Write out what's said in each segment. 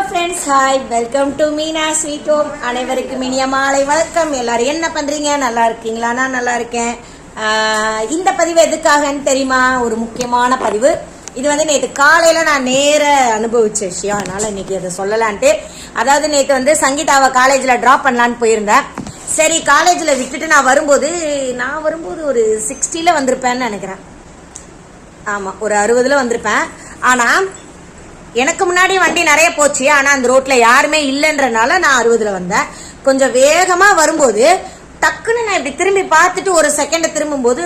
Friends, hi, welcome to Meena sweet home. அனைவருக்கும் இனிய மாலை வணக்கம். எல்லாரும் என்ன பண்றீங்க? நல்லா இருக்கீங்களா? நான் நல்லா இருக்கேன். இந்த பதிவு எதுக்காகன்னு தெரியுமா? ஒரு முக்கியமான பதிவு. இது வந்து நேற்று காலையில நான் நேர அனுபவிச்ச விஷயம், அதனால இன்னைக்கு அதை சொல்லலான்ட்டு. அதாவது நேற்று வந்து சங்கீதாவை காலேஜில் ட்ராப் பண்ணலான்னு போயிருந்தேன். சரி, காலேஜில் விட்டுட்டு நான் வரும்போது ஒரு 60ல் வந்திருப்பேன்னு நினைக்கிறேன். ஆமாம், ஒரு 60ல் வந்திருப்பேன். ஆனால் எனக்கு முன்னாடி வண்டி நிறைய போச்சு. ஆனால் அந்த ரோட்ல யாருமே இல்லைன்றனால நான் 60ல் வந்தேன். கொஞ்சம் வேகமாக வரும்போது டக்குன்னு நான் இப்படி திரும்பி பார்த்துட்டு ஒரு செகண்ட் திரும்பும்போது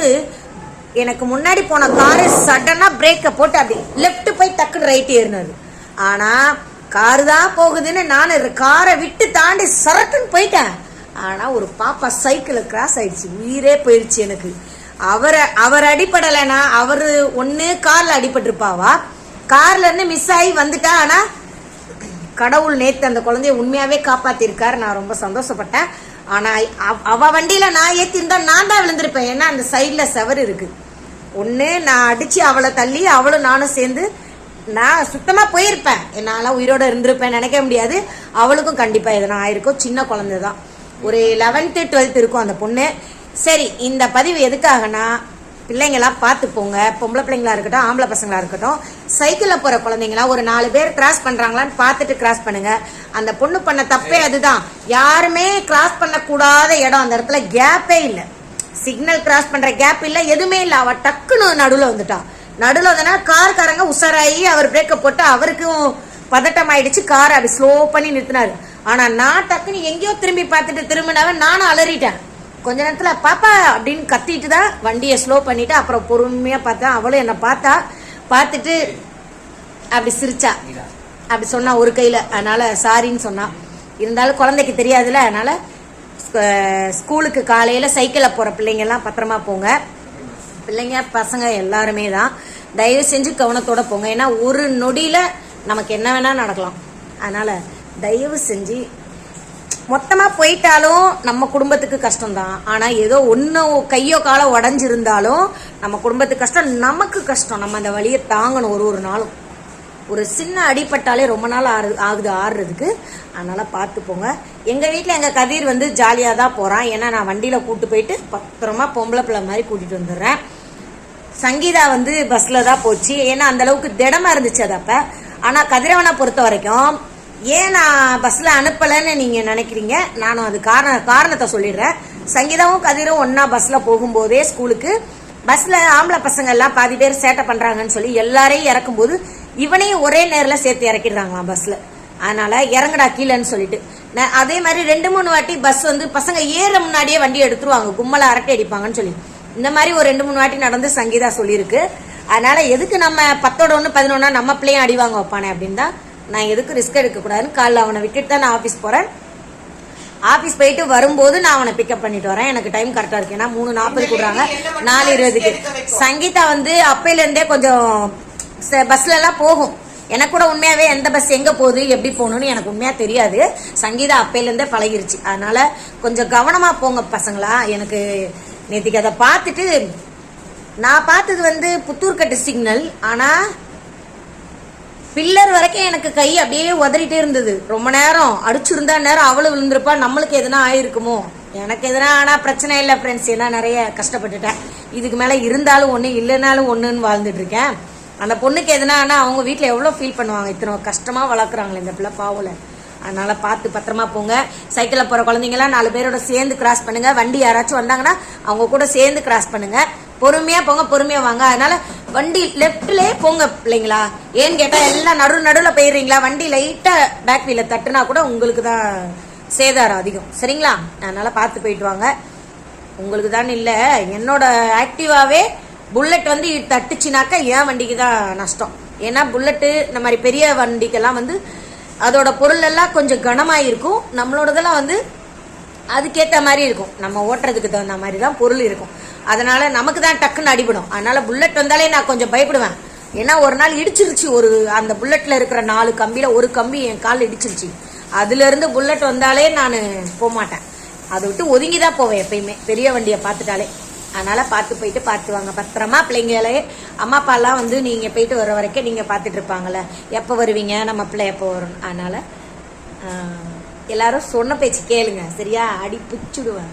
எனக்கு முன்னாடி போன காரு சடனா பிரேக்கை போட்டு அப்படி லெஃப்ட் போய் டக்குன்னு ரைட் ஏறினது. ஆனால் காரு தான் போகுதுன்னு நான் காரை விட்டு தாண்டி சரக்குன்னு போயிட்டேன். ஆனால் ஒரு பாப்பா சைக்கிள் கிராஸ் ஆயிடுச்சு. உயிரே போயிடுச்சு எனக்கு. அவர் அடிப்படலைன்னா அவர் ஒன்று காரில் அடிபட்டிருப்பாவா, கார்ல இருந்து மிஸ் ஆகி வந்துட்டா. ஆனா கடவுள் நேத்து அந்த குழந்தைய உண்மையாவே காப்பாத்திருக்காரு. நான் ரொம்ப சந்தோஷப்பட்டேன். ஆனா அவ வண்டியில நான் ஏத்திருந்தா நான் தான் விழுந்திருப்பேன். ஏன்னா அந்த சைட்ல செவர் இருக்கு. ஒண்ணு நான் அடிச்சு அவளை தள்ளி அவளும் நானும் சேர்ந்து நான் சுத்தமா போயிருப்பேன். என்னால உயிரோட இருந்திருப்பேன் நினைக்க முடியாது. அவளுக்கும் கண்டிப்பா எதனா ஆயிருக்கும். சின்ன குழந்தை தான், ஒரு 11th 12th இருக்கும் அந்த பொண்ணு. சரி, இந்த பதிவு எதுக்காகனா, பிள்ளைங்களாம் பார்த்து போங்க. பொம்பளை பிள்ளைங்களா இருக்கட்டும், ஆம்பளை பசங்களா இருக்கட்டும், சைக்கிளில் போகிற குழந்தைங்களா ஒரு 4 பேர் கிராஸ் பண்ணுறாங்களான்னு பார்த்துட்டு கிராஸ் பண்ணுங்க. அந்த பொண்ணு பண்ண தப்பே அதுதான். யாருமே கிராஸ் பண்ணக்கூடாத இடம், அந்த இடத்துல கேப்பே இல்லை. சிக்னல் கிராஸ் பண்ணுற கேப் இல்லை, எதுவுமே இல்லை. அவள் டக்குன்னு நடுவில் வந்துட்டான். நடுவில் வந்தனா கார்காரங்க உஷாராகி அவர் பிரேக்கை போட்டு அவருக்கும் பதட்டம் ஆயிடுச்சு. காரை அப்படி ஸ்லோ பண்ணி நிறுத்தினாரு. ஆனால் நான் டக்குன்னு எங்கேயோ திரும்பி பார்த்துட்டு திரும்பினவன் நானும் அலறிட்டேன். கொஞ்ச நேரத்துல பாப்பா அப்படின்னு கத்திட்டு தான் வண்டியை ஸ்லோ பண்ணிட்டு அப்புறம் பொறுமையா பார்த்தேன். அவளும் என்னை பார்த்துட்டு அப்படி சிரிச்சா, அப்படி சொன்னா ஒரு கையில. அதனால சாரின்னு சொன்னா. இருந்தாலும் குழந்தைக்கு தெரியாதுல்ல, அதனால ஸ்கூலுக்கு காலையில சைக்கிளில் போற பிள்ளைங்க எல்லாம் பத்திரமா போங்க. பிள்ளைங்க பசங்க எல்லாருமே தான் தயவு செஞ்சு கவனத்தோட போங்க. ஏன்னா ஒரு நொடியில நமக்கு என்ன வேணா நடக்கலாம். அதனால தயவு செஞ்சு மொத்தமாக போயிட்டாலும் நம்ம குடும்பத்துக்கு கஷ்டம்தான். ஆனால் ஏதோ ஒன்று கையோ காலோ உடஞ்சிருந்தாலும் நம்ம குடும்பத்துக்கு கஷ்டம், நமக்கு கஷ்டம். நம்ம அந்த வழியை தாங்கணும். ஒரு நாளும் ஒரு சின்ன அடிப்பட்டாலே ரொம்ப நாள் ஆகுது ஆடுறதுக்கு. அதனால் பார்த்து போங்க. எங்கள் வீட்டில் எங்கள் கதிர் வந்து ஜாலியாக தான் போகிறான். ஏன்னா நான் வண்டியில் கூப்பிட்டு போயிட்டு பத்திரமா பொம்பளை பிள்ளை மாதிரி கூட்டிகிட்டு வந்துடுறேன். சங்கீதா வந்து பஸ்ஸில் தான் போச்சு. ஏன்னா அந்தளவுக்கு திடமாக இருந்துச்சு அது அப்போ. ஆனால் கதிரவனை பொறுத்த வரைக்கும் ஏன் நான் பஸ்ல அனுப்பலன்னு நீங்க நினைக்கிறீங்க. நானும் அது காரணத்தை சொல்லிடுறேன். சங்கீதாவும் கதிரும் ஒன்னா பஸ்ல போகும்போதே ஸ்கூலுக்கு, பஸ்ல ஆம்பளை பசங்க எல்லாம் பாதி பேர் சேட்டை பண்றாங்கன்னு சொல்லி எல்லாரையும் இறக்கும் போது இவனையும் ஒரே நேரில் சேர்த்து இறக்கிடுறாங்களாம் பஸ்ல. அதனால இறங்கடா கீழன்னு சொல்லிட்டு அதே மாதிரி 2-3 வாட்டி பஸ் வந்து பசங்க ஏற முன்னாடியே வண்டி எடுத்துருவாங்க, கும்மலை அரட்டை அடிப்பாங்கன்னு சொல்லி. இந்த மாதிரி ஒரு 2-3 வாட்டி நடந்து சங்கீதா சொல்லியிருக்கு. அதனால எதுக்கு நம்ம 10ஓட 1 11 நம்ம பிள்ளையும் அடிவாங்க வைப்பானே அப்படின்னு தான் நான் எதுக்கு ரிஸ்க் எடுக்கக்கூடாதுன்னு காலைல அவனை விட்டுட்டு தான் நான் ஆஃபீஸ் போகிறேன். ஆஃபீஸ் போயிட்டு வரும்போது நான் அவனை பிக்கப் பண்ணிட்டு வரேன். எனக்கு டைம் கரெக்டாக இருக்கு. ஏன்னா 3:40 கொடுறாங்க, 4:20. சங்கீதா வந்து அப்பையிலேருந்தே கொஞ்சம் பஸ்லலாம் போகும். எனக்கு கூட உண்மையாகவே எந்த பஸ் எங்கே போகுது எப்படி போகணும்னு எனக்கு உண்மையாக தெரியாது. சங்கீதா அப்பையிலேருந்தே பழகிருச்சு. அதனால கொஞ்சம் கவனமாக போங்க பசங்களா. எனக்கு நேற்றுக்கு அதை பார்த்துட்டு நான் பார்த்தது வந்து புத்தூர்கட்டு சிக்னல். ஆனால் பில்லர் வரைக்கும் எனக்கு கை அப்படியே உதறிட்டே இருந்தது. ரொம்ப நேரம் அடிச்சிருந்தா நேரம் அவளும் விழுந்திருப்பா, நம்மளுக்கு எதுனா ஆயிருக்குமோ. எனக்கு எதுனா ஆனால் பிரச்சனை இல்லை ஃப்ரெண்ட்ஸ். ஏன்னா நிறைய கஷ்டப்பட்டுட்டேன். இதுக்கு மேலே இருந்தாலும் ஒன்று இல்லைனாலும் ஒன்றுன்னு வாழ்ந்துட்டு இருக்கேன். அந்த பொண்ணுக்கு எதுனா ஆனால் அவங்க வீட்டில் எவ்வளோ ஃபீல் பண்ணுவாங்க. இத்தனை கஷ்டமாக வளர்க்குறாங்களே இந்த பிள்ளை பாவல. அதனால பார்த்து பத்திரமா போங்க. சைக்கிளில் போகிற குழந்தைங்களாம் 4 பேரோட சேர்ந்து கிராஸ் பண்ணுங்க. வண்டி யாராச்சும் வந்தாங்கன்னா அவங்க கூட சேர்ந்து கிராஸ் பண்ணுங்க. பொறுமையா போங்க, பொறுமையா வாங்க. அதனால வண்டி லெப்ட்லயே போங்க பிள்ளைங்களா. ஏன்னு கேட்டா எல்லாம் நடுவில் போயிடுறீங்களா, வண்டி லைட்டா பேக் வீல தட்டுனா கூட உங்களுக்கு தான் சேதாரம் அதிகம். சரிங்களா? அதனால பார்த்து போயிட்டு வாங்க. உங்களுக்கு தான் இல்லை, என்னோட ஆக்டிவாவே புல்லட் வந்து தட்டுச்சுனாக்கா என் வண்டிக்கு தான் நஷ்டம். ஏன்னா புல்லட்டு இந்த மாதிரி பெரிய வண்டிக்கெல்லாம் வந்து அதோட பொருள் எல்லாம் கொஞ்சம் கனமாக இருக்கும். நம்மளோடதெல்லாம் வந்து அதுக்கேற்ற மாதிரி இருக்கும். நம்ம ஓட்டுறதுக்கு தகுந்த மாதிரி தான் பொருள் இருக்கும். அதனால நமக்கு தான் டக்குன்னு அடிபடும். அதனால புல்லட் வந்தாலே நான் கொஞ்சம் பயப்படுவேன். ஏன்னா ஒரு நாள் இடிச்சிருச்சு. அந்த புல்லட்ல இருக்கிற 4 கம்பியில ஒரு கம்பி என் காலில் இடிச்சிருச்சு. அதுல இருந்து புல்லட் வந்தாலே நான் போக மாட்டேன். அதை விட்டு ஒதுங்கி தான் போவேன் எப்பயுமே, பெரிய வண்டியை பார்த்துட்டாலே. அதனால பார்த்து போயிட்டு பார்த்து வாங்க பத்திரமா பிள்ளைங்களே. அம்மா அப்பாலாம் வந்து நீங்க போயிட்டு வர வரைக்கும் நீங்க பார்த்துட்டு இருப்பாங்கல்ல, எப்போ வருவீங்க, நம்ம பிள்ளை எப்போ வரும். அதனால எல்லாரும் சொன்ன பேச்சு கேளுங்க சரியா, அடி பிச்சுடுவேன்.